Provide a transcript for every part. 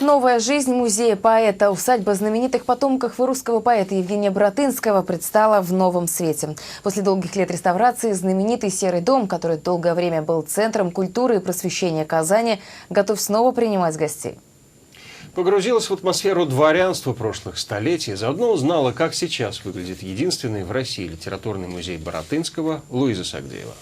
Новая жизнь музея поэта. Усадьба знаменитых потомков русского поэта Евгения Баратынского предстала в новом свете. После долгих лет реставрации знаменитый Серый дом, который долгое время был центром культуры и просвещения Казани, готов снова принимать гостей. Погрузилась в атмосферу дворянства прошлых столетий, заодно узнала, как сейчас выглядит единственный в России литературный музей Баратынского Луиза Сагдеева.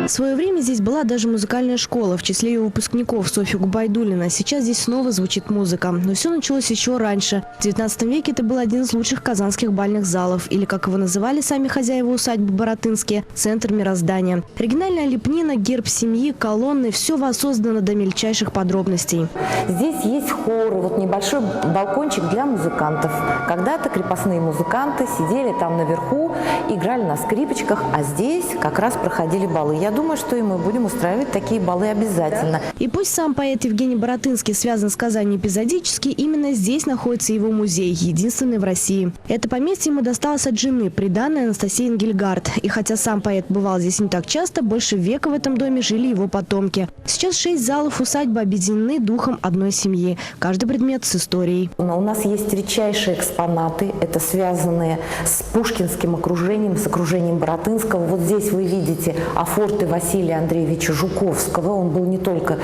В свое время здесь была даже музыкальная школа. В числе ее выпускников Софья Губайдуллина. Сейчас здесь снова звучит музыка. Но все началось еще раньше. В 19 веке это был один из лучших казанских бальных залов. Или, как его называли сами хозяева усадьбы Баратынские, центр мироздания. Оригинальная лепнина, герб семьи, колонны – все воссоздано до мельчайших подробностей. Здесь есть хоры, вот небольшой балкончик для музыкантов. Когда-то крепостные музыканты сидели там наверху, играли на скрипочках, а здесь как раз проходили балы. Я думаю, что и мы будем устраивать такие балы обязательно. И пусть сам поэт Евгений Баратынский связан с Казанью эпизодически, именно здесь находится его музей, единственный в России. Это поместье ему досталось от жены, приданной Анастасии Энгельгард. И хотя сам поэт бывал здесь не так часто, больше века в этом доме жили его потомки. Сейчас 6 залов усадьбы объединены духом одной семьи. Каждый предмет с историей. Но у нас есть редчайшие экспонаты, это связанные с пушкинским окружением, с окружением Баратынского. Вот здесь вы видите афорты Василия Андреевича Жуковского. Он был не только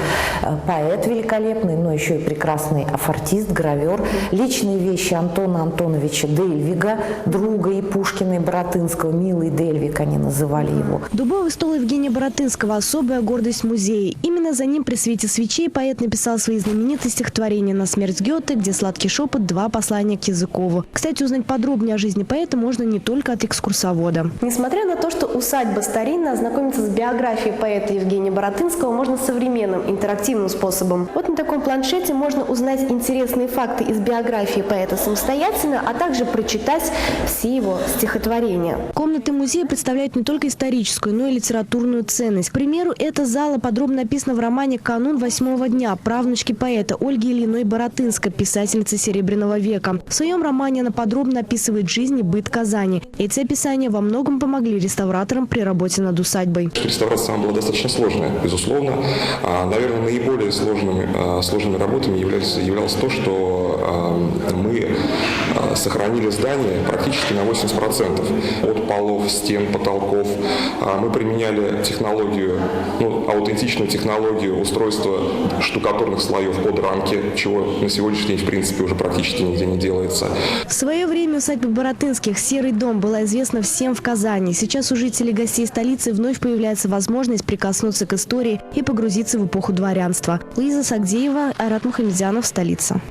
поэт великолепный, но еще и прекрасный афортист, гравер. Личные вещи Антона Антоновича Дельвига, друга и Пушкина, и Баратынского. Милый Дельвиг они называли его. Дубовый стол Евгения Баратынского – особая гордость музея. Именно за ним при свете свечей поэт написал свои знаменитые стихотворения «На смерть Гёте», «Где сладкий шепот», «Два послания к Языкову». Кстати, узнать подробнее о жизни поэта можно не только от экскурсовода. Несмотря на то, что усадьба старинная, ознакомиться с биографией поэта Евгения Баратынского можно современным, интерактивным способом. Вот на таком планшете можно узнать интересные факты из биографии поэта самостоятельно, а также прочитать все его стихотворения. Комнаты музея представляют не только историческую, но и литературную ценность. К примеру, эта зала подробно описана в романе «Канун восьмого дня» правнучки поэта Ольги Ильиной Баратынской, писательницы Серебряного века. В своем романе она подробно описывает жизнь и быт Казани. Эти описания во многом помогли реставраторам при работе над усадьбой. Реставрация была достаточно сложная, безусловно. Наверное, наиболее сложными работами являлось то, что мы сохранили здание практически на 80%. От полов, стен, потолков. Мы применяли технологию, аутентичную технологию устройства штукатурных слоев под рамки, чего на сегодняшний день, в принципе, уже практически нигде не делается. В свое время усадьба Баратынских «Серый дом» была известна всем в Казани. Сейчас у жителей и гостей столицы вновь появляется возможность прикоснуться к истории и погрузиться в эпоху дворянства. Луиза Сагдеева, Айрат Мухамедзянов, столица.